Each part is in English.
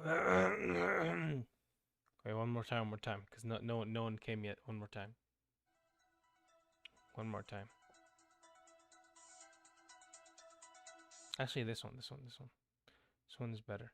Okay, one more time, because no one came yet. One more time. One more time. Actually, this one. This one is better.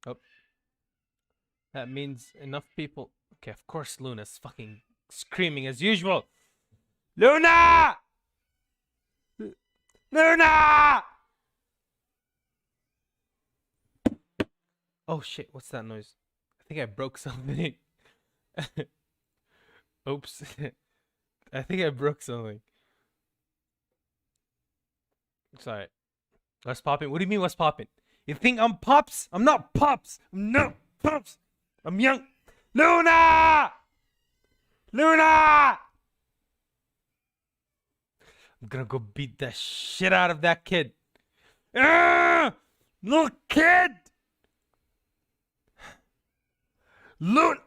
Oh. That means enough people. Okay, of course Luna's fucking screaming as usual. Luna! Luna! Oh shit, what's that noise? I think I broke something. Oops. I think I broke something. Sorry. What's popping? What do you mean what's popping? You think I'm Pops? I'm not Pops! I'm not Pops! I'm young. Luna! Luna! I'm gonna go beat the shit out of that kid. Ah! Little kid! Luna!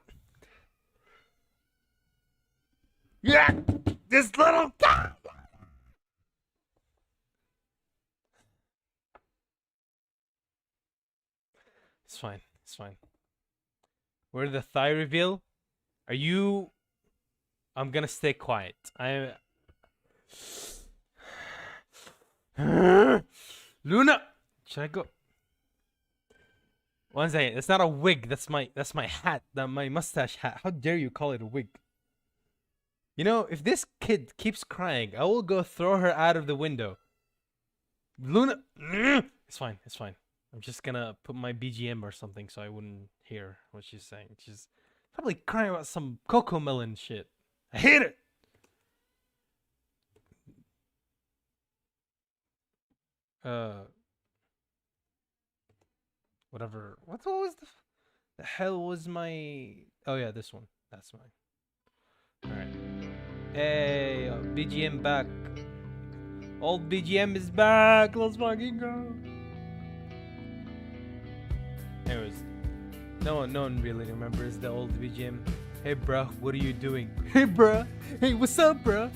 Yeah! This little kid! It's fine. It's fine. Where the thigh reveal? Are you... I'm gonna stay quiet. Luna! Should I go? One second. It's not a wig. That's my hat. My mustache hat. How dare you call it a wig? You know, if this kid keeps crying, I will go throw her out of the window. Luna! It's fine. It's fine. I'm just gonna put my BGM or something so I wouldn't hear what she's saying. She's probably crying about some cocoa melon shit. I hate it! Whatever. What was the hell was my... Oh yeah, this one. That's mine. Alright. Hey, BGM back. Old BGM is back. Let's fucking go. Anyways, no one really remembers the old BGM. Hey bruh, what are you doing? Hey bruh, hey what's up bruh?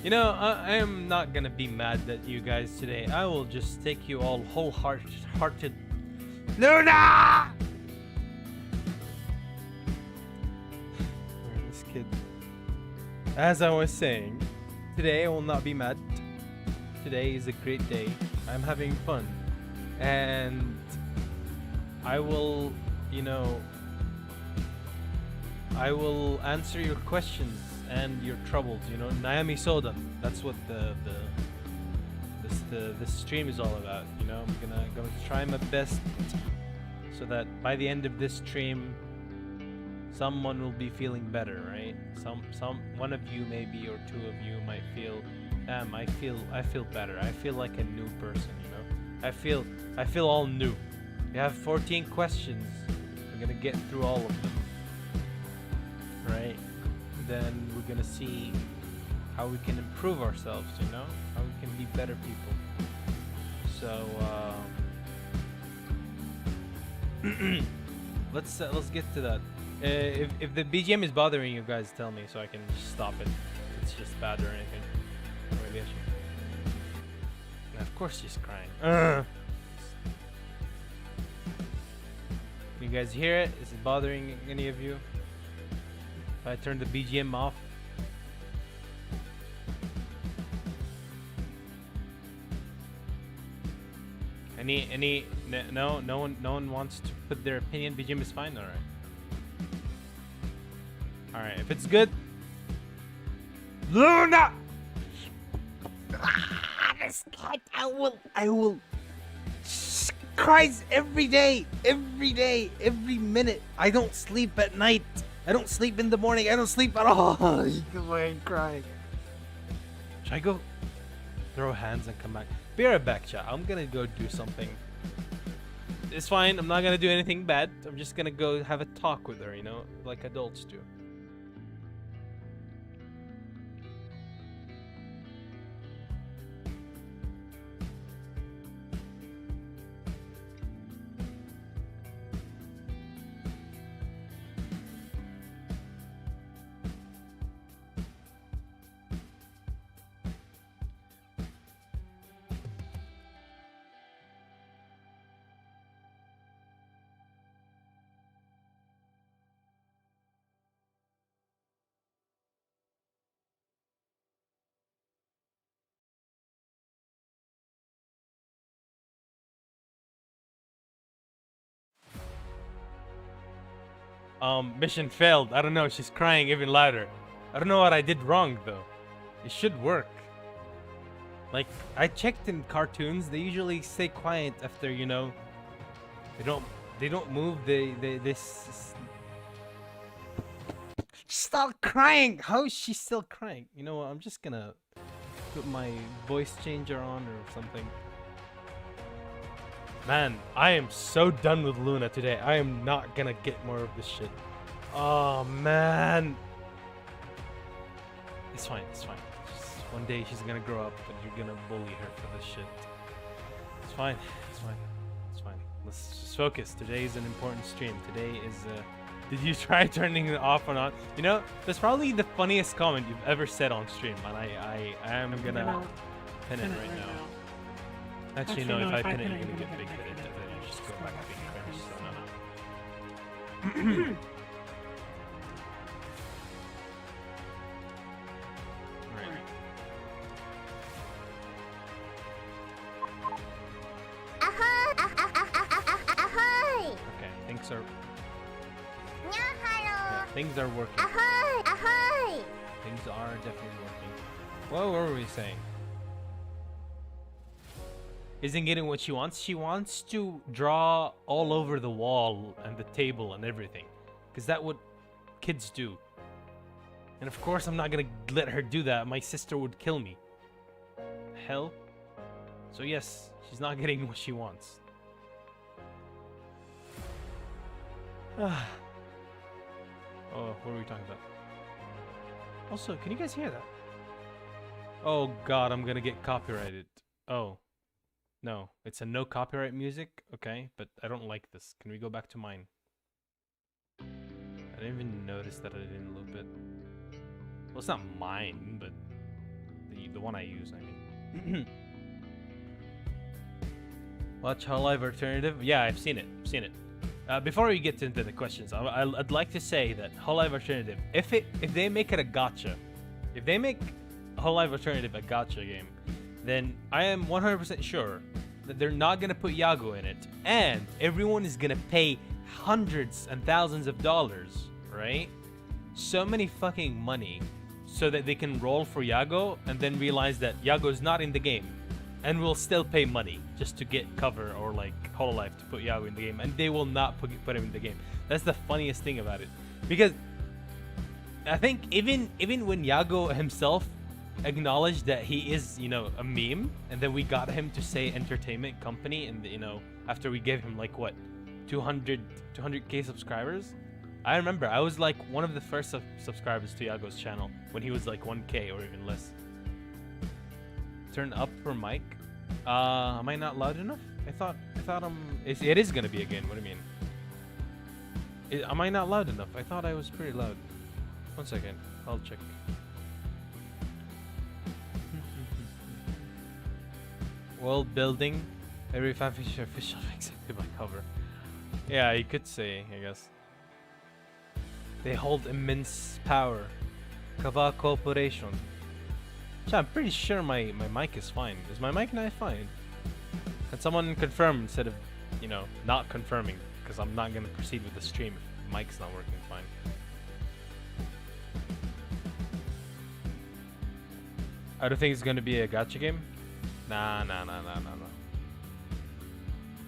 You know, I am not gonna be mad at you guys today. I will just take you all wholehearted. Luna! This kid. As I was saying, today I will not be mad. Today is a great day. I'm having fun. And I will, you know, I will answer your questions and your troubles, you know.悩み相談. That's what this stream is all about, you know. I'm gonna try my best so that by the end of this stream someone will be feeling better, right? One of you maybe or two of you might feel, damn, I feel better. I feel like a new person, you know. I feel all new. We have 14 questions. We're gonna get through all of them, right? Then we're gonna see how we can improve ourselves, you know, how we can be better people. So let's get to that. If the BGM is bothering you guys, tell me so I can just stop it. If it's just bad or anything. Or maybe I should. Yeah, of course she's crying. Can you guys hear it? Is it bothering any of you? If I turn the BGM off? No one wants to put their opinion. BGM is fine. All right, if it's good. Luna, this cat, I will. She cries every day, every minute. I don't sleep at night. I don't sleep in the morning. I don't sleep at all. She's crying. Should I go throw hands and come back? Be right back, chat. I'm gonna go do something. It's fine. I'm not gonna do anything bad. I'm just gonna go have a talk with her, you know, like adults do. Mission failed. I don't know. She's crying even louder. I don't know what I did wrong though. It should work. Like I checked in cartoons, they usually stay quiet after, you know, they don't move. This. Stop crying. How is she still crying? You know what? I'm just gonna put my voice changer on or something. Man, I am so done with Luna today. I am not gonna get more of this shit. Oh, man. It's fine, it's fine. Just one day she's gonna grow up and you're gonna bully her for this shit. It's fine, it's fine, it's fine. Let's just focus. Today is an important stream. Today is, did you try turning it off or not? You know, that's probably the funniest comment you've ever said on stream, and I am gonna pin it right now. Actually, no, if I pin it, you're gonna get big hit. Just go back to being first. So no. Right. Okay, things are. Yeah, things are working. Things are definitely working. What were we saying? Isn't getting what she wants. She wants to draw all over the wall and the table and everything, because that's what kids do. And of course I'm not gonna let her do that. My sister would kill me. Hell. So yes, she's not getting what she wants. Oh, what are we talking about? Also, can you guys hear that? Oh god, I'm gonna get copyrighted. Oh. No, it's a no copyright music. Okay, but I don't like this. Can we go back to mine? I didn't even notice that I did in a little bit. Well, it's not mine, but the one I use, I mean. Watch Hololive Alternative? Yeah, I've seen it. Before we get into the questions, I'd like to say that Hololive Alternative, if they make it a gacha, if they make Hololive Alternative a gacha game, then I am 100% sure that they're not gonna put Yago in it, and everyone is gonna pay hundreds and thousands of dollars, right? So many fucking money, so that they can roll for Yago and then realize that Yago is not in the game, and will still pay money just to get cover or like Hololive to put Yago in the game, and they will not put him in the game. That's the funniest thing about it, because I think even when Yago himself acknowledged that he is, you know, a meme, and then we got him to say entertainment company, and you know, after we gave him like what 200k subscribers. I remember I was like one of the first subscribers to Yago's channel when he was like 1k or even less. Turn up for mic. Am I not loud enough? I thought it is gonna be again. What do you mean? Am I not loud enough? I thought I was pretty loud. 1 second. I'll check. World building. Every fanfiction official accepted by cover. Yeah, you could say, I guess. They hold immense power. Kava Corporation. So I'm pretty sure my mic is fine. Is my mic not fine? Can someone confirm instead of, you know, not confirming? Because I'm not going to proceed with the stream if the mic's not working fine. I don't think it's going to be a gacha game. Nah.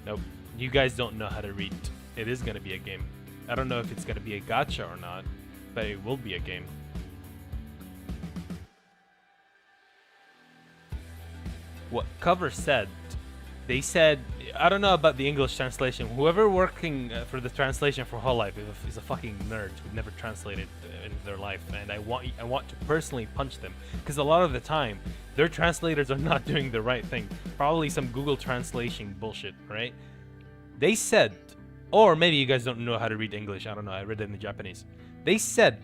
Nope. You guys don't know how to read. It is going to be a game. I don't know if it's going to be a gacha or not, but it will be a game. What cover said, they said, I don't know about the English translation. Whoever working for the translation for Whole Life is a fucking nerd who never translated in their life, and I want to personally punch them, because a lot of the time their translators are not doing the right thing. Probably some Google translation bullshit, right? They said, or maybe you guys don't know how to read English. I don't know. I read it in the Japanese. They said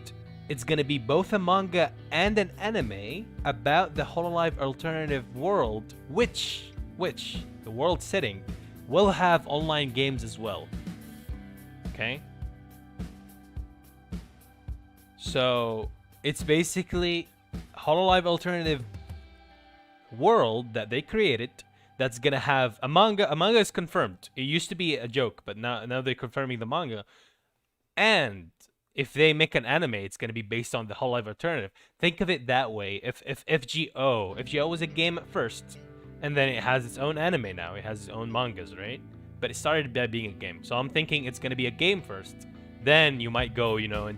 it's gonna be both a manga and an anime about the Hololive alternative world, which the world setting will have online games as well. Okay? So it's basically Hololive alternative world that they created that's gonna have a manga. A manga is confirmed. It used to be a joke, but now they're confirming the manga. And if they make an anime, it's gonna be based on the Hololive alternative. Think of it that way. If FGO was a game at first, and then it has its own anime now. It has its own mangas, right? But it started by being a game. So I'm thinking it's gonna be a game first. Then you might go, you know,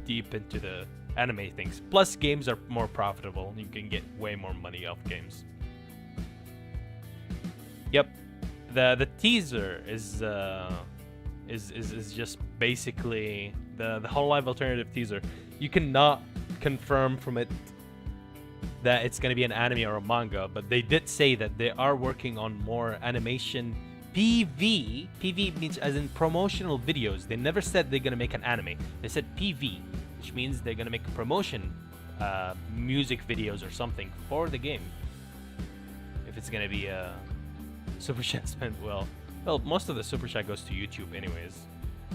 deep into the anime things. Plus, games are more profitable. You can get way more money off games. Yep, the teaser is just basically the Hololive alternative teaser. You cannot confirm from it that it's gonna be an anime or a manga, but they did say that they are working on more animation PV. PV means as in promotional videos. They never said they're gonna make an anime. They said PV, which means they're gonna make promotion music videos or something for the game. If it's gonna be a super chat spent, well, most of the super chat goes to YouTube anyways,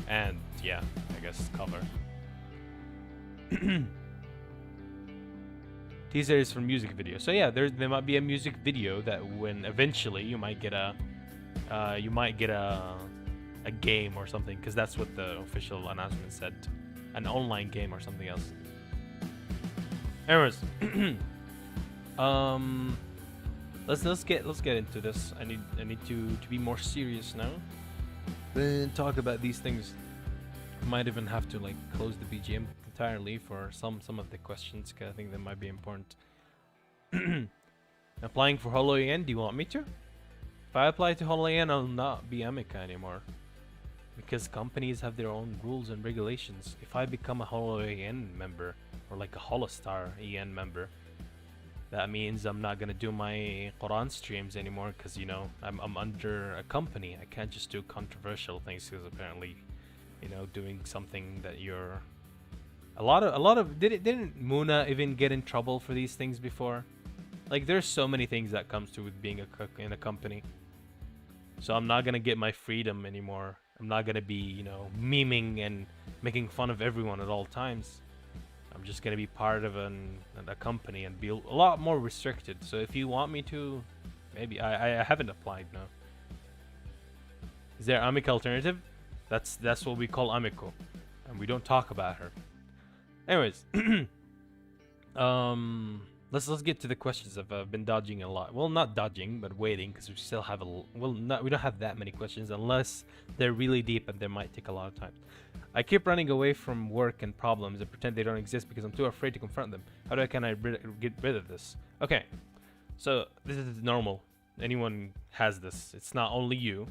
and yeah, I guess cover. Teaser is for music video, so yeah, there might be a music video that when eventually you might get a game or something, because that's what the official announcement said, an online game or something else. Anyways, let's get into this. I need to be more serious now. Then talk about these things. Might even have to like close the BGM entirely for some of the questions, because I think that might be important. Applying for HoloEN, do you want me to? If I apply to HoloEN, I'll not be Amica anymore, because companies have their own rules and regulations. If I become a HoloEN member or like a Holostar EN member, that means I'm not gonna do my Quran streams anymore, because you know I'm under a company. I can't just do controversial things, because apparently, you know, doing something that you're a lot of didn't Muna even get in trouble for these things before? Like, there's so many things that comes to with being a cook in a company. So I'm not gonna get my freedom anymore. I'm not gonna be, you know, memeing and making fun of everyone at all times. I'm just gonna be part of a company and be a lot more restricted. So if you want me to, maybe I haven't applied now. Is there Amica alternative? That's what we call Amico, and we don't talk about her. Anyways, let's get to the questions. I've been dodging a lot. Well, not dodging, but waiting, because we still have we don't have that many questions, unless they're really deep and they might take a lot of time. I keep running away from work and problems and pretend they don't exist because I'm too afraid to confront them. How can I get rid of this? Okay, so this is normal. Anyone has this. It's not only you.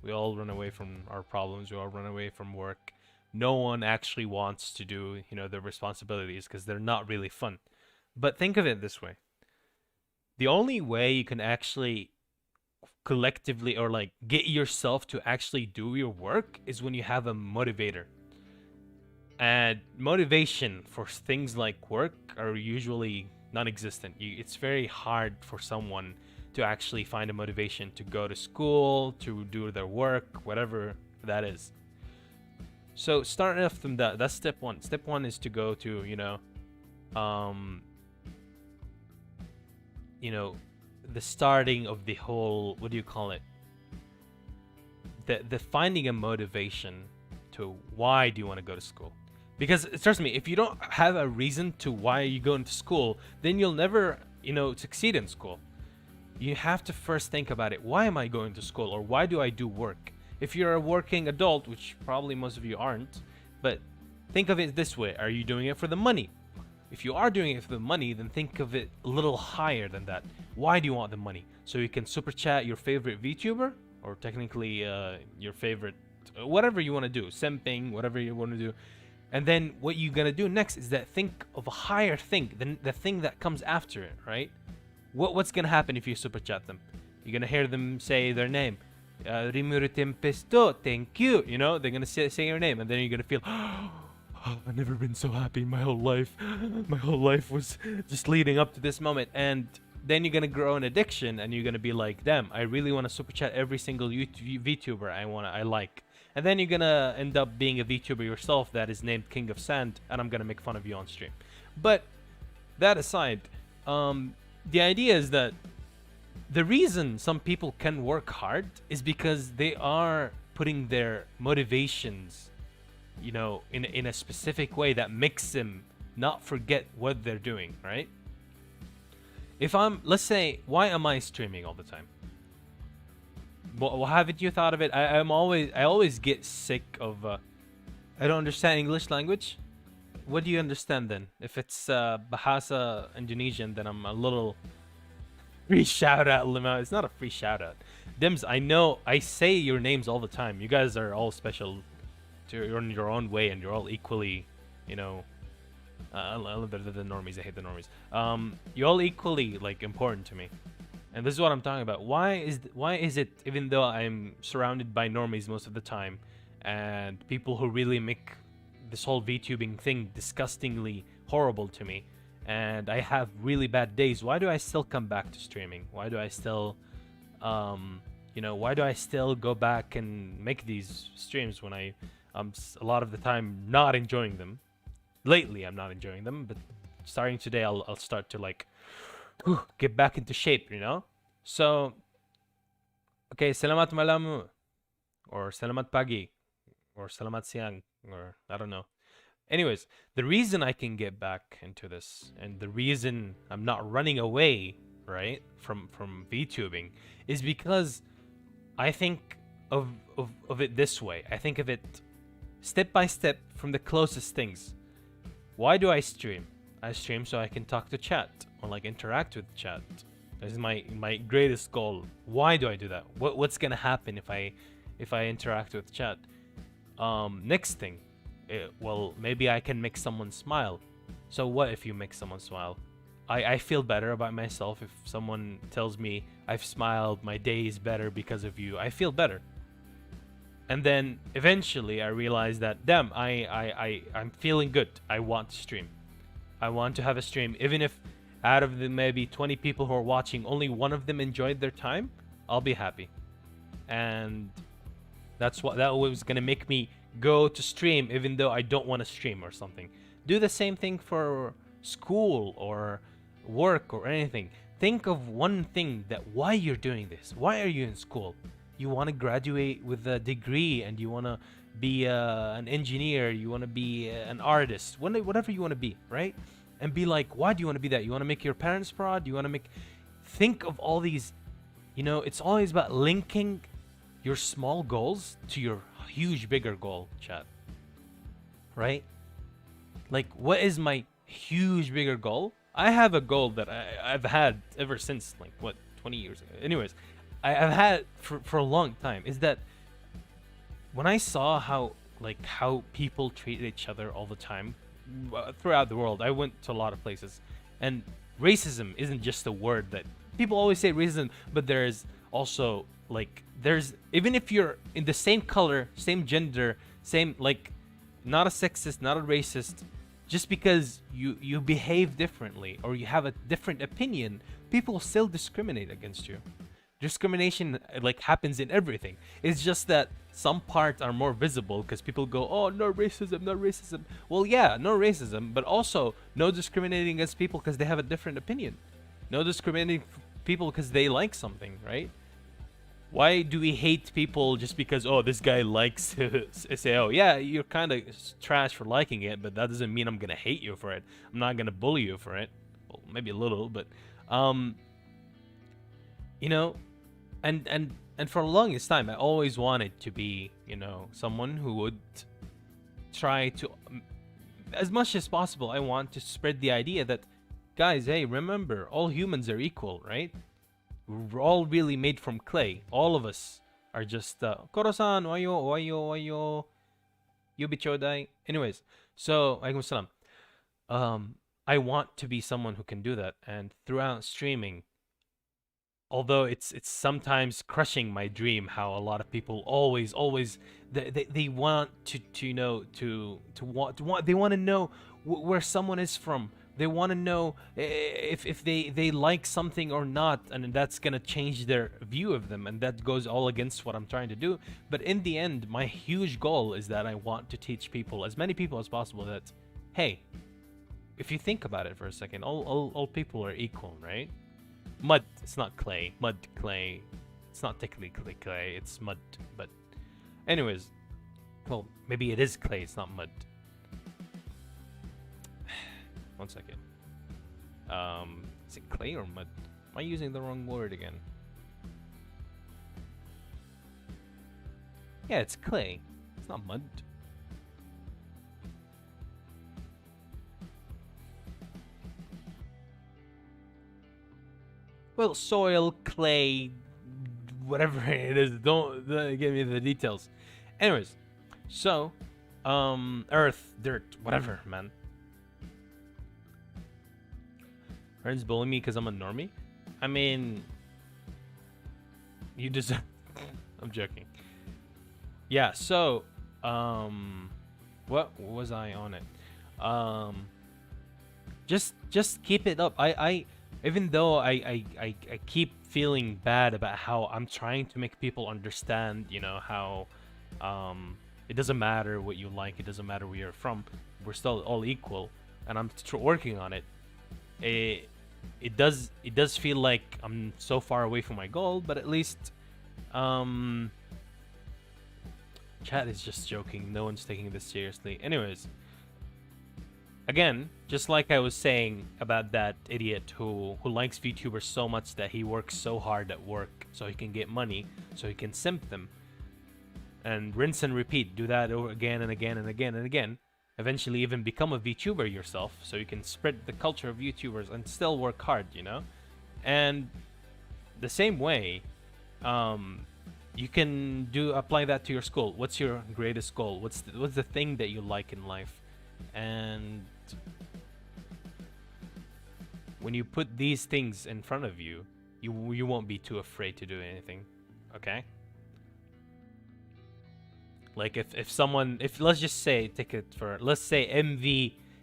We all run away from our problems. We all run away from work. No one actually wants to do, you know, their responsibilities because they're not really fun. But think of it this way. The only way you can actually collectively or like get yourself to actually do your work is when you have a motivator. And motivation for things like work are usually non-existent. It's very hard for someone to actually find a motivation to go to school, to do their work, whatever that is. So starting off from that's step one. Step one is to go to, um, the starting of the whole, what do you call it? The finding a motivation to why do you want to go to school. Because trust me, if you don't have a reason to why you go into school, then you'll never, succeed in school. You have to first think about it. Why am I going to school, or why do I do work? If you're a working adult, which probably most of you aren't, but think of it this way. Are you doing it for the money? If you are doing it for the money, then think of it a little higher than that. Why do you want the money? So you can super chat your favorite VTuber, or technically your favorite, whatever you want to do, simping, whatever you want to do. And then what you're going to do next is that think of a higher thing, than the thing that comes after it, right? What's going to happen if you super chat them? You're going to hear them say their name. Rimuru Tempesto, thank you. They're going to say your name, and then you're going to feel, oh, I've never been so happy in my whole life. My whole life was just leading up to this moment. And then you're going to grow an addiction, and you're going to be like, damn, I really want to super chat every single VTuber I like. And then you're going to end up being a VTuber yourself that is named King of Sand, and I'm going to make fun of you on stream. But that aside, the idea is that the reason some people can work hard is because they are putting their motivations, in a specific way that makes them not forget what they're doing, right? Let's say, why am I streaming all the time? Well, haven't you thought of it? I always get sick of, I don't understand English language. What do you understand then? If it's Bahasa Indonesian, then I'm a little free shout out, Lima. It's not a free shout out. Dims, I know I say your names all the time. You guys are all special in your own way, and you're all equally, I love the normies. I hate the normies. You're all equally important to me. And this is what I'm talking about. Why is it, even though I'm surrounded by normies most of the time, and people who really make this whole VTubing thing disgustingly horrible to me, and I have really bad days, why do I still come back to streaming? Why do I still, why do I still go back and make these streams when I'm a lot of the time not enjoying them? Lately, I'm not enjoying them, but starting today, I'll start to get back into shape, So, okay, selamat malam, or selamat pagi, or selamat siang, or I don't know. Anyways, the reason I can get back into this, and the reason I'm not running away, right, from VTubing, is because I think of it this way. I think of it step by step from the closest things. Why do I stream? I stream so I can talk to chat, or interact with chat. This is my greatest goal. Why do I do that? What's gonna happen if I interact with chat? Next thing, well, maybe I can make someone smile. So what if you make someone smile? I feel better about myself if someone tells me I've smiled, my day is better because of you. I feel better. And then eventually I realize that, damn, I'm feeling good. I want to stream. I want to have a stream. Even if out of the maybe 20 people who are watching, only one of them enjoyed their time, I'll be happy. And that was going to make me go to stream even though I don't want to stream or something. Do the same thing for school or work or anything. Think of one thing that why you're doing this. Why are you in school? You want to graduate with a degree, and you want to be an engineer, you want to be an artist, whatever you want to be, right? And be like, why do you want to be that? You want to make your parents proud? You want to think of all these, it's always about linking your small goals to your huge, bigger goal, chat. Right? What is my huge, bigger goal? I have a goal that I've had ever since, 20 years ago. Anyways, I've had for a long time, is that when I saw how people treat each other all the time throughout the world, I went to a lot of places, and racism isn't just a word that people always say racism, but there's also even if you're in the same color, same gender, same not a sexist, not a racist. Just because you behave differently or you have a different opinion, people still discriminate against you. Discrimination like happens in everything. It's just that some parts are more visible because people go, oh, no racism, no racism. Well, yeah, no racism, but also no discriminating against people because they have a different opinion. No discriminating people because they like something, right? Why do we hate people just because, oh, this guy likes to say, oh, yeah, you're kind of trash for liking it, but that doesn't mean I'm going to hate you for it. I'm not going to bully you for it. Well, maybe a little, but, you know, and for the longest time, I always wanted to be, you know, someone who would try to, as much as possible, I want to spread the idea that, guys, hey, remember, all humans are equal, right? We're all really made from clay. All of us are just Koro-san, wayo, yubi chodai. Anyways, so alaikum salam. I want to be someone who can do that, and throughout streaming, although it's sometimes crushing my dream how a lot of people always they want to you know to want they want to know where someone is from. They want to know if they like something or not, and that's gonna change their view of them, and that goes all against what I'm trying to do. But in the end, my huge goal is that I want to teach people, as many people as possible, that hey, if you think about it for a second, all people are equal, right? Mud, it's not clay. Mud, clay. It's not technically clay. It's mud. But anyways, well, maybe it is clay. It's not mud. 1 second. Is it clay or mud? Am I using the wrong word again? Yeah, it's clay. It's not mud. Well, soil, clay, whatever it is. Don't give me the details. Anyways, so, earth, dirt, whatever, man. Friends bully me because I'm a normie? I mean, you deserve... I'm joking. Yeah, so, what was I on it? Just keep it up. I even though I keep feeling bad about how I'm trying to make people understand, you know, how it doesn't matter what you like, it doesn't matter where you're from, we're still all equal, and I'm working on it. It does feel like I'm so far away from my goal, but at least chat is just joking. No one's taking this seriously. Anyways, again, just like I was saying about that idiot who likes VTubers so much that he works so hard at work so he can get money, so he can simp them, and rinse and repeat, do that over again and again and again and again. Eventually even become a VTuber yourself, so you can spread the culture of YouTubers and still work hard, you know? And the same way, you can apply that to your school. What's your greatest goal? What's the thing that you like in life? And when you put these things in front of you, you won't be too afraid to do anything, okay? Like if someone, let's just say, let's say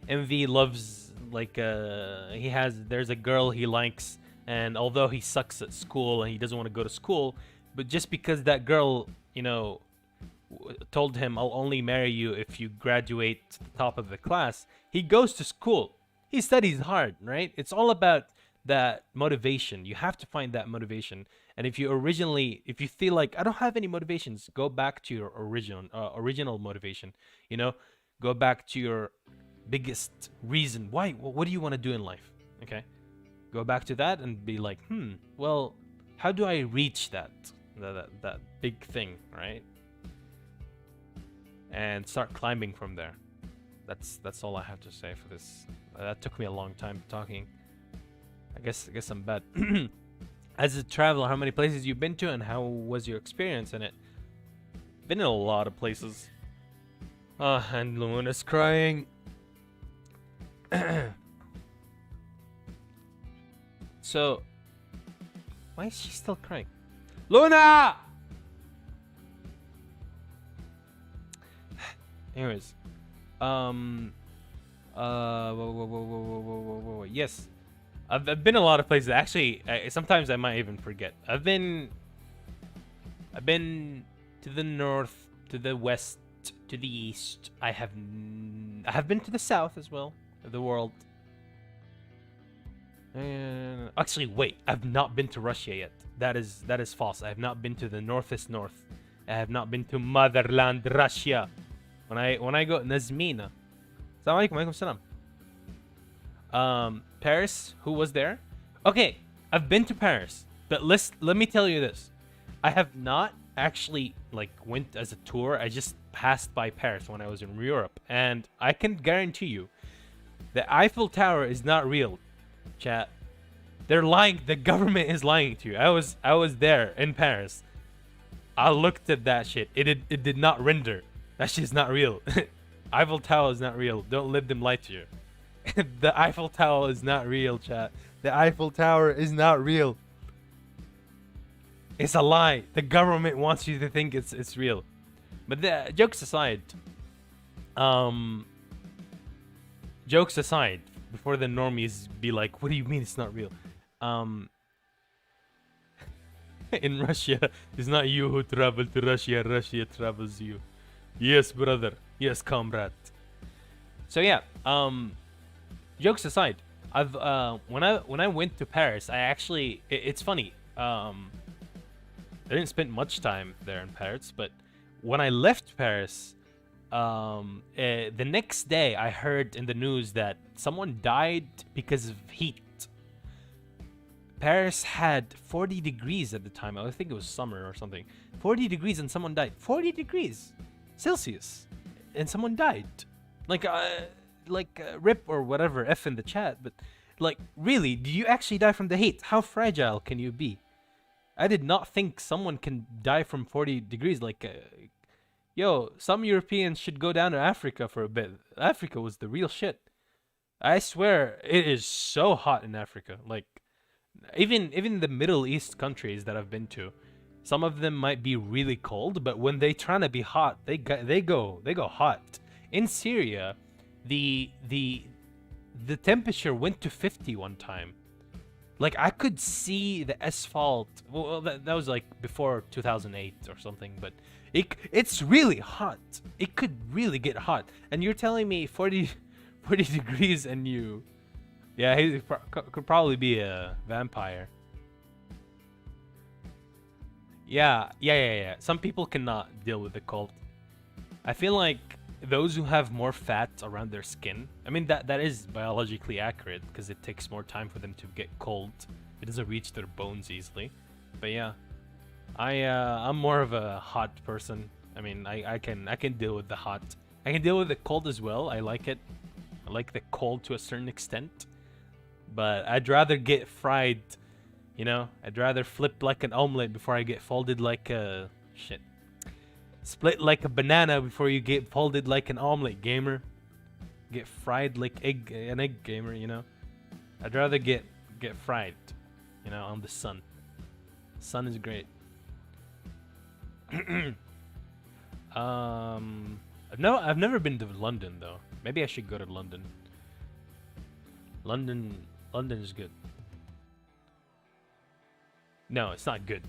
MV loves, like there's a girl he likes, and although he sucks at school and he doesn't want to go to school, but just because that girl, you know, told him, I'll only marry you if you graduate to the top of the class, he goes to school. He studies hard, right? It's all about that motivation. You have to find that motivation. And if you feel like I don't have any motivations, go back to your original motivation. You know, go back to your biggest reason. Why? What do you want to do in life? Okay, go back to that and be like, well, how do I reach that big thing, right? And start climbing from there. That's all I have to say for this. That took me a long time talking. I guess I'm bad. As a traveler, how many places you've been to, and how was your experience in it? Been in a lot of places. And Luna's crying. So, why is she still crying? Luna! Anyways, Um. Yes, I've been a lot of places. Actually, sometimes I might even forget. I've been to the north, to the west, to the east. I have been to the south as well of the world. Actually, wait. I've not been to Russia yet. That is false. I have not been to the northest north. I have not been to motherland Russia. When I go Nazmina. Assalamu alaikum, alaikum salam. Paris, who was there? Okay, I've been to Paris, but let me tell you this. I have not actually like went as a tour. I just passed by Paris when I was in Europe, and I can guarantee you the Eiffel Tower is not real, chat. They're lying. The government is lying to you. I was there in Paris. I looked at that shit. It did not render. That shit's not real. Eiffel Tower is not real. Don't let them lie to you. The Eiffel Tower is not real, chat. The Eiffel Tower is not real. It's a lie. The government wants you to think it's real. But the jokes aside, before the normies be like, "What do you mean it's not real?" In Russia, it's not you who travel to Russia. Russia travels you. Yes, brother. Yes, comrade. So yeah, jokes aside, I've when I went to Paris, I actually it's funny. I didn't spend much time there in Paris, but when I left Paris, the next day I heard in the news that someone died because of heat. Paris had 40 degrees at the time. I think it was summer or something. 40 degrees and someone died. 40 degrees Celsius. And someone died. Like rip or whatever, F in the chat. But like, really, do you actually die from the heat? How fragile can you be? I did not think someone can die from 40 degrees. Like, yo, some Europeans should go down to Africa for a bit. Africa was the real shit. I swear, it is so hot in Africa. Like, even the Middle East countries that I've been to, some of them might be really cold, but when they trying to be hot, they go hot. In Syria, the temperature went to 50 one time. Like, I could see the asphalt. Well, that was like before 2008 or something, but it's really hot. It could really get hot. And you're telling me 40 degrees and you... Yeah, he could probably be a vampire. Yeah. Some people cannot deal with the cold. I feel like those who have more fat around their skin, I mean, that is biologically accurate because it takes more time for them to get cold. It doesn't reach their bones easily. But yeah, I'm more of a hot person. I mean, I can deal with the hot. I can deal with the cold as well. I like it. I like the cold to a certain extent. But I'd rather get fried, you know? I'd rather flip like an omelet before I get folded like a... Shit. Split like a banana before you get folded like an omelet, gamer. Get fried like an egg, gamer, you know? I'd rather get fried, you know, on the sun. Sun is great. I've never been to London, though. Maybe I should go to London. London is good. No, it's not good.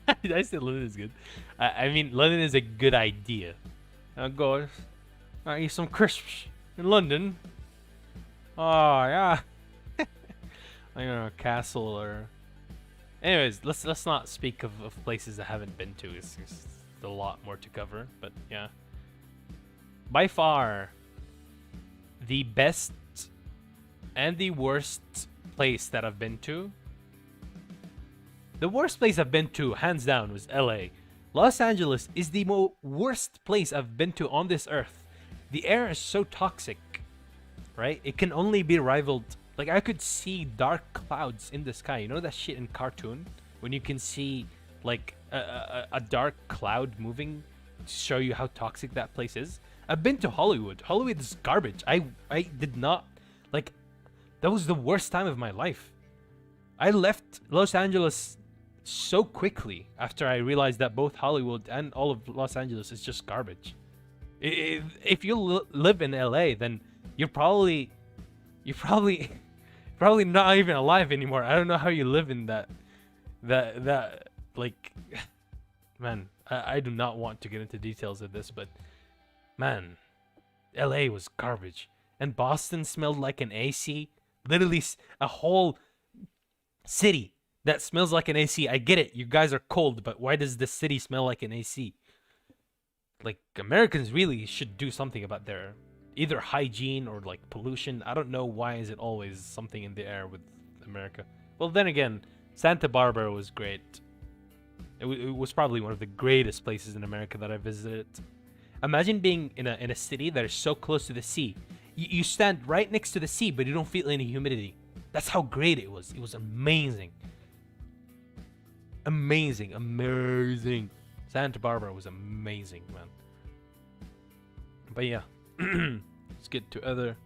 I said London is good. I mean, London is a good idea. Go, I eat some crisps in London. Oh yeah. I don't know, a castle or. Anyways, let's not speak of places I haven't been to. It's a lot more to cover, but yeah. By far, the best and the worst place that I've been to. The worst place I've been to, hands down, was LA. Los Angeles is the worst place I've been to on this earth. The air is so toxic, right? It can only be rivaled. Like, I could see dark clouds in the sky. You know that shit in cartoon? When you can see, like, a dark cloud moving to show you how toxic that place is? I've been to Hollywood. Hollywood is garbage. I did not... Like, that was the worst time of my life. I left Los Angeles so quickly after I realized that both Hollywood and all of Los Angeles is just garbage. If you live in LA, then you're probably probably not even alive anymore. I don't know how you live in that like man, I do not want to get into details of this, but man, LA was garbage. And Boston smelled like an AC. Literally a whole city that smells like an AC. I get it. You guys are cold, but why does the city smell like an AC? Like, Americans really should do something about their either hygiene or like pollution. I don't know why is it always something in the air with America. Well, then again, Santa Barbara was great. It was probably one of the greatest places in America that I visited. Imagine being in a city that is so close to the sea. You stand right next to the sea, but you don't feel any humidity. That's how great it was. It was amazing. Amazing. Santa Barbara was amazing, man. But yeah, let's get to other.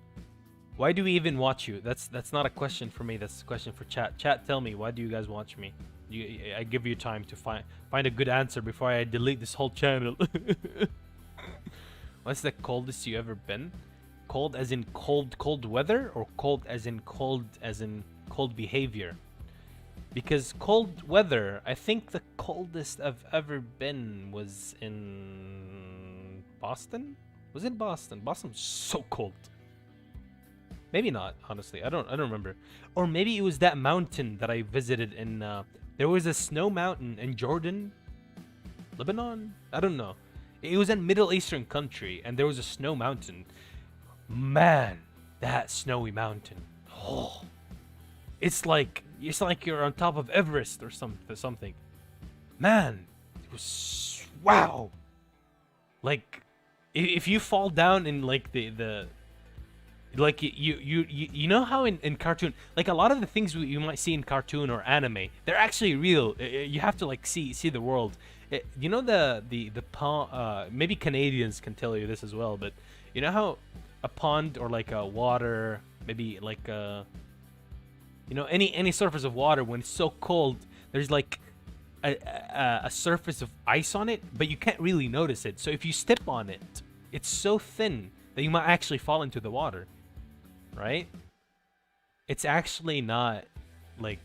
Why do we even watch you? That's not a question for me. That's a question for chat. Chat, tell me, why do you guys watch me? I give you time to find a good answer before I delete this whole channel. What's the coldest you ever been? Cold as in cold weather, or cold as in cold behavior? Because cold weather, I think the coldest I've ever been was in Boston. Was it Boston? Boston was so cold. Maybe not, honestly. I don't remember. Or maybe it was that mountain that I visited in there was a snow mountain in Jordan, Lebanon. I don't know. It was in Middle Eastern country, and there was a snow mountain. Man, that snowy mountain. Oh, it's like you're on top of Everest or something. Man, it was wow. Like, if you fall down in like the like you know how in cartoon, like a lot of the things you might see in cartoon or anime, they're actually real. You have to like see the world. You know the pond. Maybe Canadians can tell you this as well, but you know how a pond or like a water, maybe like you know, any surface of water, when it's so cold, there's like a surface of ice on it, but you can't really notice it. So if you step on it, it's so thin that you might actually fall into the water, right? It's actually not like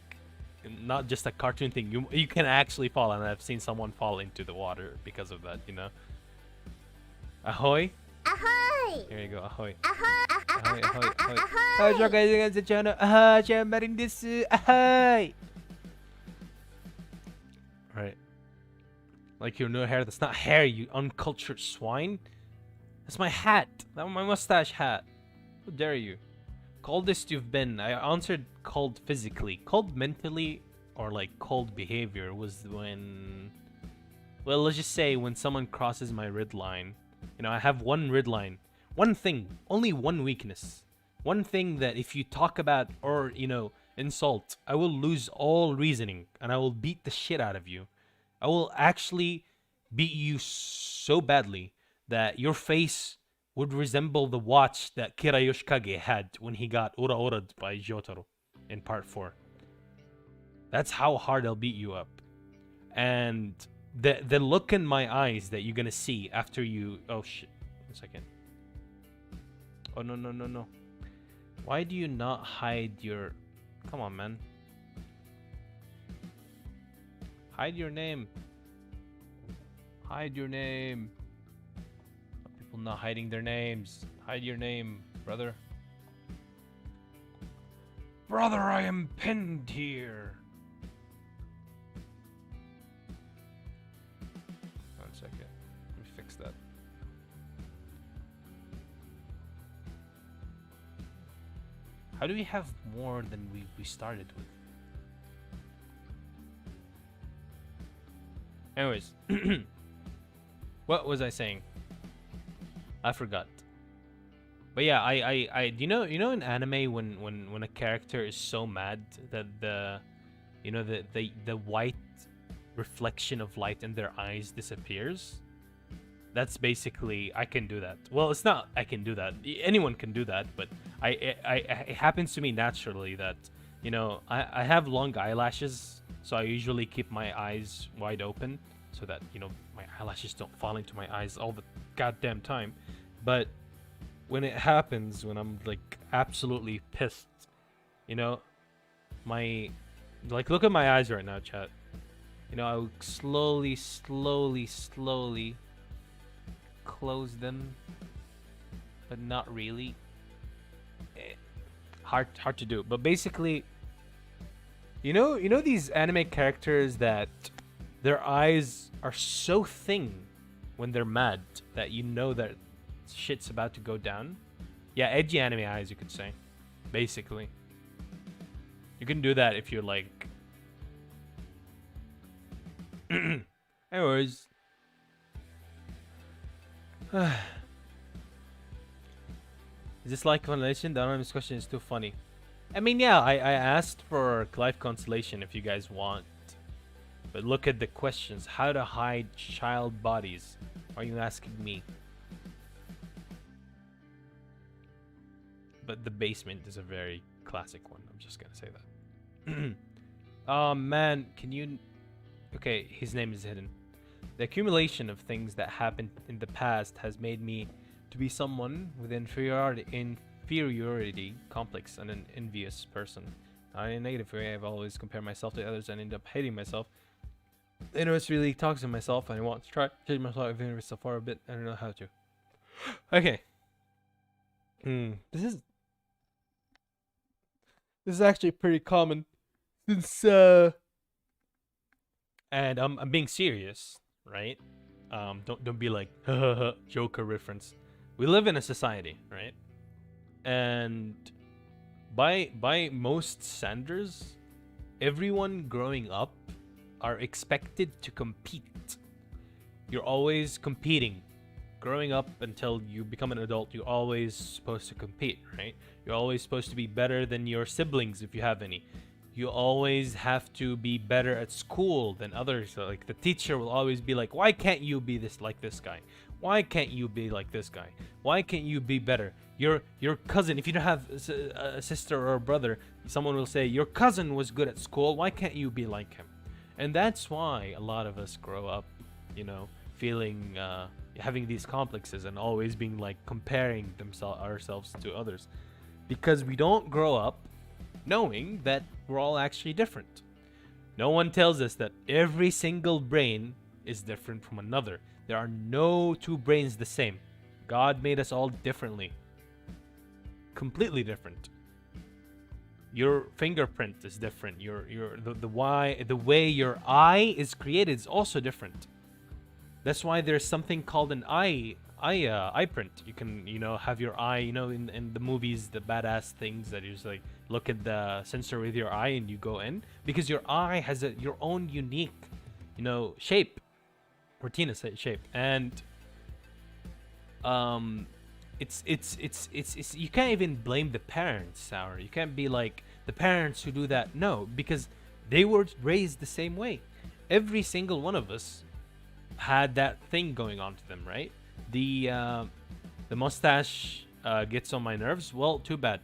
not just a cartoon thing. You can actually fall, and I've seen someone fall into the water because of that, you know. Ahoy! Ahoy! Here you go, ahoy. Ahoy! Ahoy, ahoy, ahoy. Ahoy, guys, sa channel. Ahoy, marin desu. Ahoy! Right. Like your no hair. That's not hair, you uncultured swine. That's my hat. That's my mustache hat. How dare you? Coldest you've been. I answered cold physically. Cold mentally, or like cold behavior, was when... Well, let's just say when someone crosses my red line. You know, I have one red line. One thing. Only one weakness. One thing that if you talk about or, you know, insult, I will lose all reasoning and I will beat the shit out of you. I will actually beat you so badly that your face would resemble the watch that Kira Yoshikage had when he got ura-ura'd by Jotaro in part 4. That's how hard I'll beat you up. And the look in my eyes that you're gonna see after you... Oh shit. 1 second. Oh no. Why do you not hide your... Come on, man. Hide your name. Hide your name. People not hiding their names. Hide your name, brother. Brother, I am pinned here. 1 second. Let me fix that. How do we have more than we started with? Anyways. What was I saying? I forgot. But yeah, I you know in anime when a character is so mad that the white reflection of light in their eyes disappears? That's basically, I can do that. Well, it's not I can do that. Anyone can do that, but it happens to me naturally that, you know, I have long eyelashes, so I usually keep my eyes wide open so that, you know, my eyelashes don't fall into my eyes all the goddamn time. But when it happens, when I'm like absolutely pissed, you know, my like look at my eyes right now, chat. You know, I would slowly close them, but not really. Hard to do. But basically, you know these anime characters that their eyes are so thin when they're mad that you know that shit's about to go down. Yeah, edgy anime eyes, you could say. Basically, you can do that if you're like. Anyways. Is this like consolation? The anonymous question is too funny. I mean, yeah, I asked for life consolation if you guys want. But look at the questions. How to hide child bodies? Are you asking me? But the basement is a very classic one. I'm just gonna say that. Oh man, can you... Okay, his name is hidden. The accumulation of things that happened in the past has made me to be someone with inferiority complex and an envious person. Not in a negative way. I've always compared myself to others and end up hating myself. I know it's really toxic to myself, and I want to try to change myself even if it's so far a bit. I don't know how to. Okay. This is actually pretty common. Since and I'm being serious, right? Don't be like Joker reference. We live in a society, right? And by most standards, everyone growing up are expected to compete. You're always competing. Growing up until you become an adult, you're always supposed to compete, right? You're always supposed to be better than your siblings if you have any. You always have to be better at school than others. So, like, the teacher will always be like, why can't you be like this guy? Why can't you be like this guy? Why can't you be better? Your cousin, if you don't have a sister or a brother, someone will say, your cousin was good at school. Why can't you be like him? And that's why a lot of us grow up, you know, feeling, having these complexes and always being like comparing ourselves to others. Because we don't grow up knowing that we're all actually different. No one tells us that every single brain is different from another. There are no two brains the same. God made us all differently. Completely different. Your fingerprint is different. The way your eye is created is also different. That's why there's something called an eye print. You can, you know, have your eye, you know, in the movies, the badass things that you just like look at the sensor with your eye and you go in, because your eye has your own unique, you know, shape, retina shape, and it's you can't even blame the parents, Sour. You can't be like the parents who do that. No, because they were raised the same way. Every single one of us had that thing going on to them, right? The mustache gets on my nerves. Well, too bad,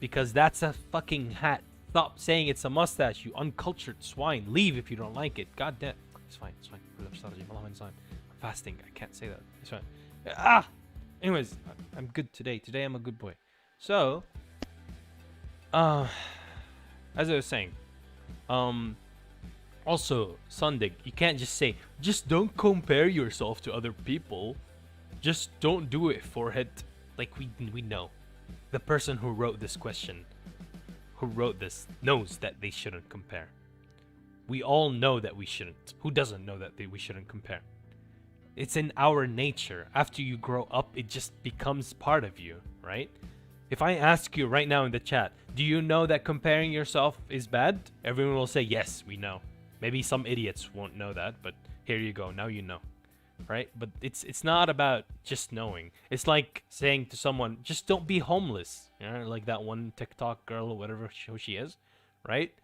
because that's a fucking hat. Stop saying it's a mustache, you uncultured swine. Leave if you don't like it. God damn. It's fine. It's fine. I'm fasting. I can't say that. It's fine. Ah. Anyways, I'm good today. Today I'm a good boy. So, as I was saying, also, Sunday, you can't just say, just don't compare yourself to other people. Just don't do it, forehead. Like, we know. The person who wrote this question, who wrote this, knows that they shouldn't compare. We all know that we shouldn't. Who doesn't know that we shouldn't compare? It's in our nature. After you grow up, it just becomes part of you, right? If I ask you right now in the chat, do you know that comparing yourself is bad? Everyone will say, yes, we know. Maybe some idiots won't know that, but here you go. Now you know, right? But it's not about just knowing. It's like saying to someone, just don't be homeless. You know, like that one TikTok girl or whatever who she is, right?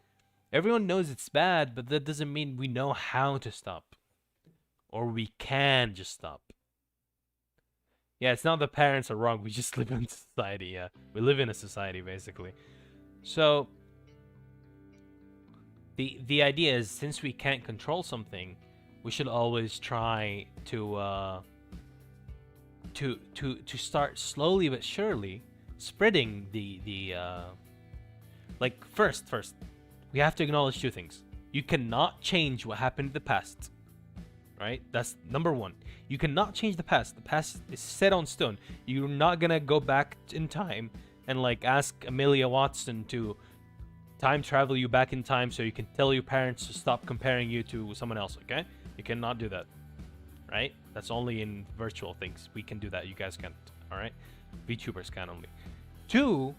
Everyone knows it's bad, but that doesn't mean we know how to stop. Or we can just stop. Yeah, it's not the parents are wrong. We just live in society, yeah. We live in a society, basically. So, the idea is, since we can't control something, we should always try to to start slowly but surely spreading the like first we have to acknowledge two things. You cannot change what happened in the past, right? That's number one. You cannot change the past. The past is set on stone. You're not gonna go back in time and like ask Amelia Watson to time travel you back in time so you can tell your parents to stop comparing you to someone else, okay? You cannot do that, right? That's only in virtual things. We can do that. You guys can't, all right? VTubers can only. Two,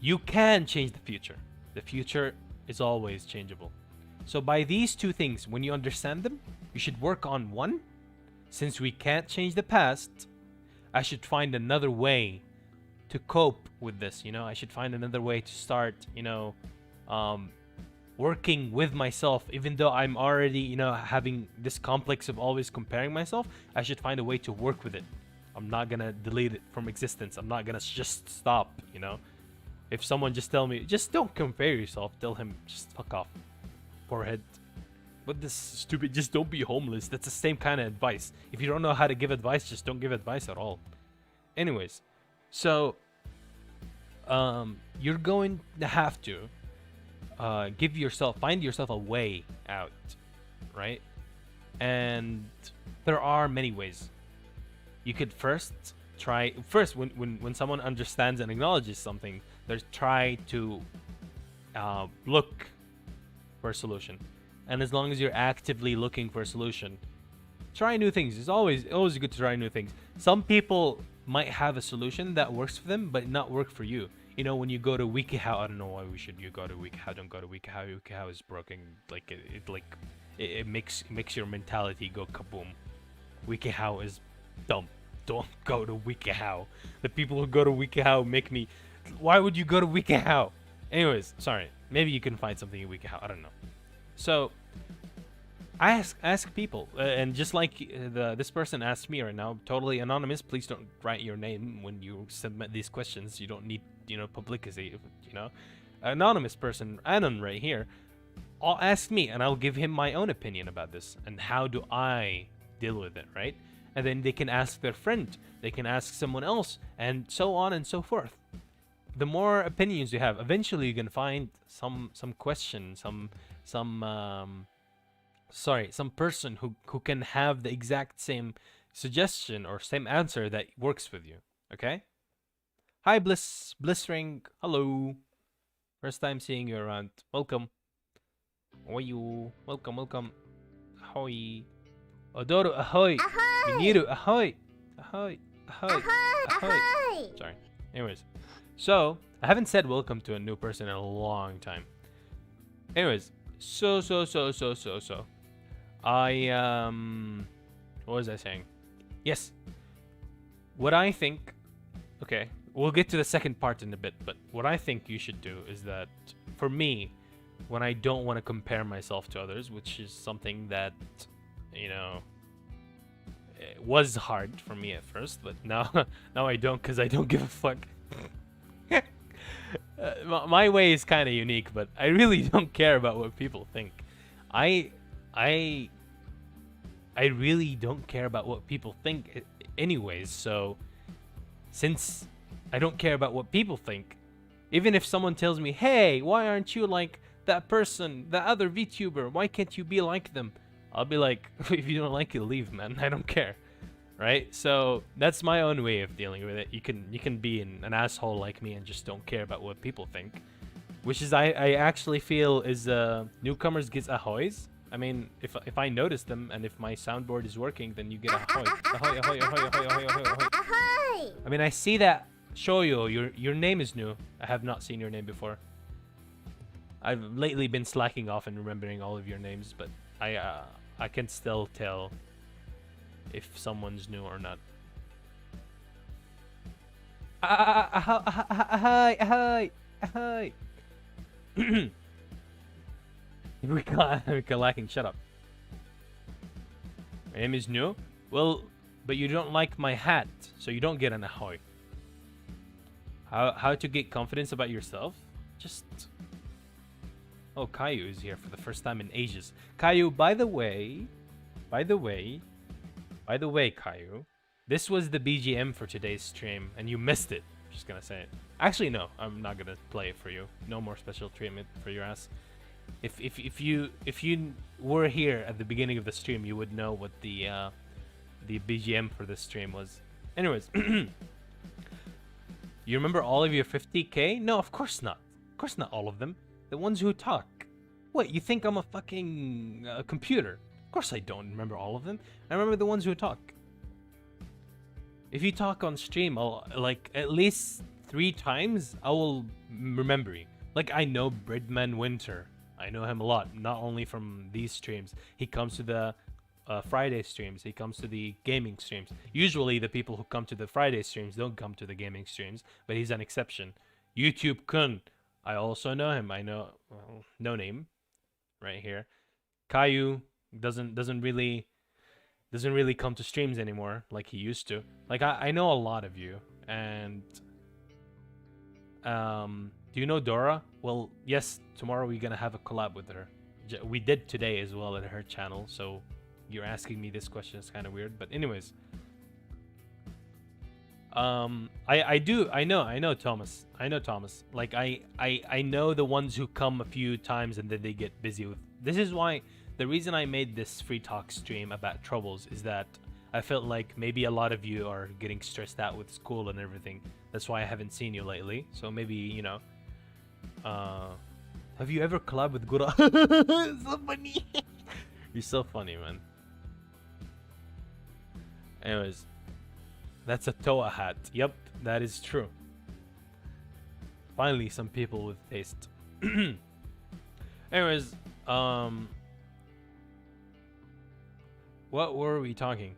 you can change the future. The future is always changeable. So by these two things, when you understand them, you should work on one. Since we can't change the past, I should find another way to cope with this, you know? I should find another way to start, you know, working with myself. Even though I'm already, you know, having this complex of always comparing myself, I should find a way to work with it. I'm not gonna delete it from existence. I'm not gonna just stop, you know? If someone just tell me, just don't compare yourself, tell him, just fuck off. Forehead. But this stupid, just don't be homeless. That's the same kind of advice. If you don't know how to give advice, just don't give advice at all. Anyways, so you're going to have to find yourself a way out, right? And there are many ways. You could first when someone understands and acknowledges something, they try to look for a solution. And as long as you're actively looking for a solution, try new things. It's always good to try new things. Some people might have a solution that works for them, but not work for you. You know, when you go to WikiHow, I don't know why you go to WikiHow. Don't go to WikiHow. WikiHow is broken. Like it makes your mentality go kaboom. WikiHow is dumb. Don't go to WikiHow. The people who go to WikiHow make me. Why would you go to WikiHow? Anyways, sorry. Maybe you can find something in WikiHow. I don't know. So, I ask people, and just like this person asked me right now, totally anonymous. Please don't write your name when you submit these questions. You don't need, you know, publicity. You know, anonymous person, Anon right here, I'll ask me, and I'll give him my own opinion about this and how do I deal with it, right? And then they can ask their friend, they can ask someone else, and so on and so forth. The more opinions you have, eventually you can find some question, some person who can have the exact same suggestion or same answer that works with you. Okay? Hi Blissring, hello. First time seeing you around. Welcome. How are you? Welcome. Ahoy. Odoro, ahoy. Miniru, ahoy. Ahoy. Sorry. Anyways. So, I haven't said welcome to a new person in a long time. Anyways, so. What was I saying? Yes. What I think, okay, we'll get to the second part in a bit, but what I think you should do is that, for me, when I don't want to compare myself to others, which is something that, you know, it was hard for me at first, but now I don't, because I don't give a fuck. My way is kind of unique, but I really don't care about what people think. I really don't care about what people think anyways, so since I don't care about what people think, even if someone tells me, hey, why aren't you like that person, that other VTuber, why can't you be like them? I'll be like, if you don't like it, leave, man. I don't care. Right? So that's my own way of dealing with it. You can be an asshole like me and just don't care about what people think, which is I actually feel is newcomers gets ahoys. I mean, if I notice them and if my soundboard is working, then you get ahoy. Ahoy. I mean, I see that. Shoyo, your name is new. I have not seen your name before. I've lately been slacking off and remembering all of your names, but I can still tell if someone's new or not. Ahoy. We can't lacking. Shut up. My name is new. Well, but you don't like my hat, so you don't get an ahoy. How to get confidence about yourself? Just. Oh, Caillou is here for the first time in ages. Caillou, by the way, Caillou, This was the BGM for today's stream, and you missed it. Just gonna say it. Actually, no, I'm not gonna play it for you. No more special treatment for your ass. If you were here at the beginning of the stream, you would know what the BGM for this stream was. Anyways, you remember all of your 50k? No, of course not. Of course not all of them. The ones who talk. What, you think I'm a fucking computer? Of course I don't remember all of them. I remember the ones who talk. If you talk on stream, I'll, like, at least 3 times, I will remember you. Like, I know Bridman Winter. I know him a lot, not only from these streams. He comes to the Friday streams. He comes to the gaming streams. Usually, the people who come to the Friday streams don't come to the gaming streams, but he's an exception. YouTube Kun. I also know him. I know, well, no name, right here. Caillou doesn't really come to streams anymore like he used to. Like, I know a lot of you. And do you know Dora? Well, yes, tomorrow we're gonna have a collab with her. We did today as well at her channel, so you're asking me this question is kind of weird, but anyways. I know Thomas. I know Thomas. Like, I know the ones who come a few times and then they get busy with. This is why the reason I made this free talk stream about troubles is that I felt like maybe a lot of you are getting stressed out with school and everything. That's why I haven't seen you lately. So maybe, you know, have you ever collabed with Gura? So funny. You're so funny, man. Anyways, that's a Toa hat. Yep, that is true. Finally, some people with taste. Anyways, what were we talking?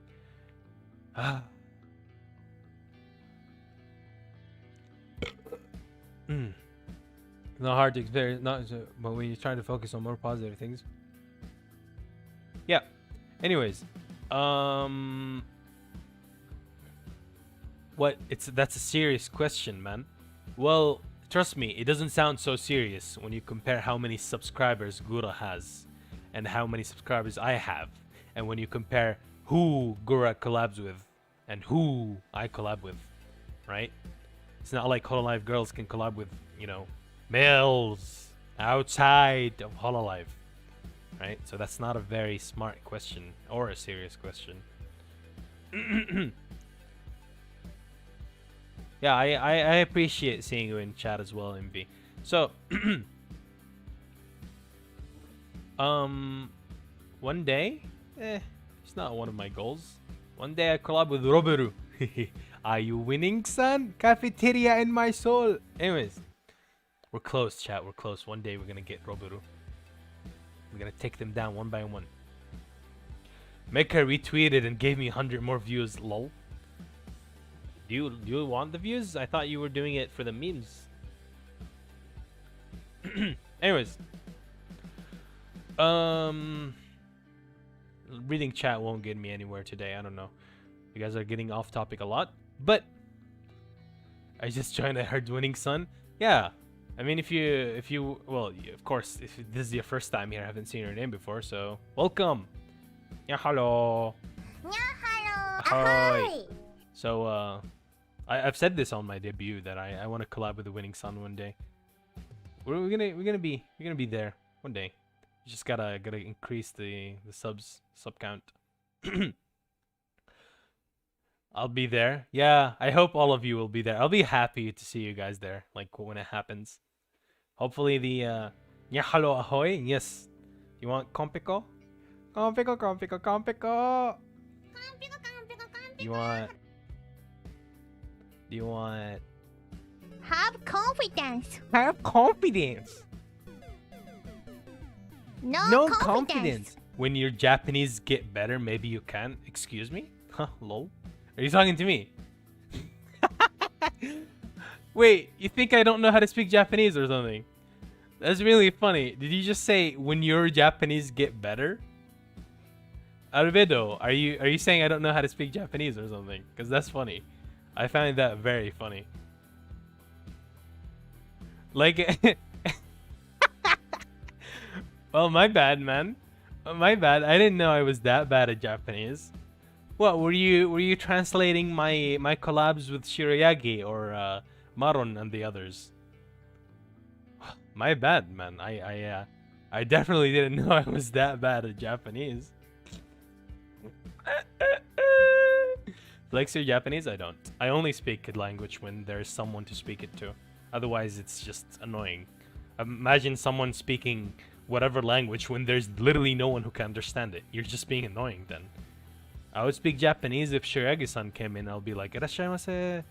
It's not hard to explain, but when you're trying to focus on more positive things. Yeah. Anyways, that's a serious question, man. Well, trust me, it doesn't sound so serious when you compare how many subscribers Gura has and how many subscribers I have, and when you compare who Gura collabs with and who I collab with, right? It's not like Hololive girls can collab with, you know, males outside of Hololive, right? So that's not a very smart question or a serious question. Yeah, I appreciate seeing you in chat as well, MV. So, one day, it's not one of my goals. One day I collab with Roberu. Are you winning, son? Cafeteria in my soul. Anyways, we're close, chat. We're close. One day we're gonna get Roberu. We're gonna take them down one by one. Mecca retweeted and gave me 100 more views. Lol. Do you want the views? I thought you were doing it for the memes. Anyways, reading chat won't get me anywhere today. I don't know. You guys are getting off topic a lot, but I just joined. I heard winning son. Yeah, I mean, if you well, of course, if this is your first time here, I haven't seen your name before, so welcome. Yeah, hello. Yeah, hello. Ahoy. So I've said this on my debut that I want to collab with the winning son one day. We're gonna be there one day. You just gotta increase the sub count. I'll be there. Yeah, I hope all of you will be there. I'll be happy to see you guys there, like when it happens. Hopefully the yeah, hello, ahoy. Yes. You want Compiko? Compiko. Do you want Have confidence. have confidence? No, confidence. When your Japanese get better, maybe you can. Excuse me? Huh, lol. Are you talking to me? Wait, you think I don't know how to speak Japanese or something? That's really funny. Did you just say when your Japanese get better? Albedo, are you saying I don't know how to speak Japanese or something? Because that's funny. I find that very funny. Like, well, my bad, man. My bad. I didn't know I was that bad at Japanese. What were you translating my collabs with Shirayagi or Maron and the others? My bad, man. I definitely didn't know I was that bad at Japanese. Flex your Japanese? I don't. I only speak a language when there's someone to speak it to. Otherwise, it's just annoying. Imagine someone speaking whatever language when there's literally no one who can understand it. You're just being annoying then. I would speak Japanese if Shiragi-san came in. I'll be like, "Irashaimase.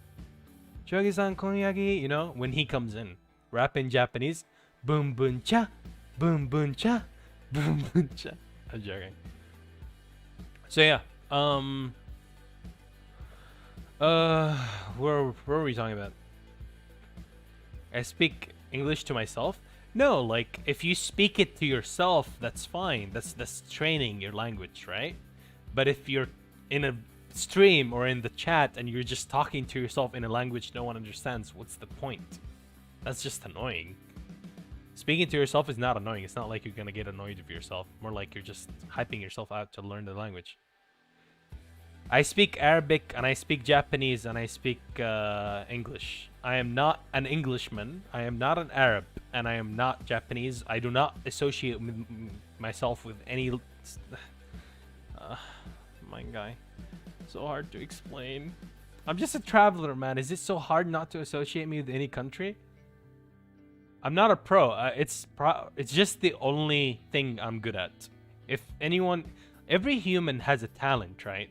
Shiragi-san, konyagi," you know, when he comes in. Rap in Japanese. Boom boom cha. Boom boom cha. Boom boom cha. I'm joking. So yeah, where were we talking about? I speak English to myself? No, like if you speak it to yourself, that's fine. That's training your language, right? But if you're in a stream or in the chat and you're just talking to yourself in a language no one understands, what's the point? That's just annoying. Speaking to yourself is not annoying. It's not like you're gonna get annoyed of yourself. More like you're just hyping yourself out to learn the language. I speak Arabic and I speak Japanese and I speak English. I am not an Englishman. I am not an Arab and I am not Japanese. I do not associate myself with any... my guy. So hard to explain. I'm just a traveler, man. Is it so hard not to associate me with any country? I'm not a pro. It's just the only thing I'm good at. If anyone... Every human has a talent, right?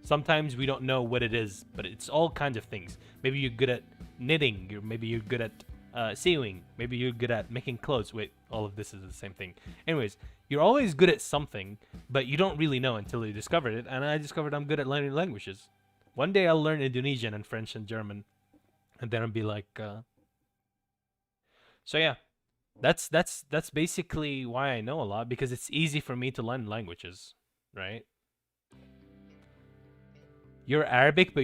Sometimes we don't know what it is, but it's all kinds of things. Maybe you're good at knitting. Maybe you're good at sewing. Maybe you're good at making clothes. Wait, all of this is the same thing. Anyways, you're always good at something, but you don't really know until you discover it. And I discovered I'm good at learning languages. One day I'll learn Indonesian and French and German, and then I'll be like. So yeah, that's basically why I know a lot, because it's easy for me to learn languages, right? You're Arabic, but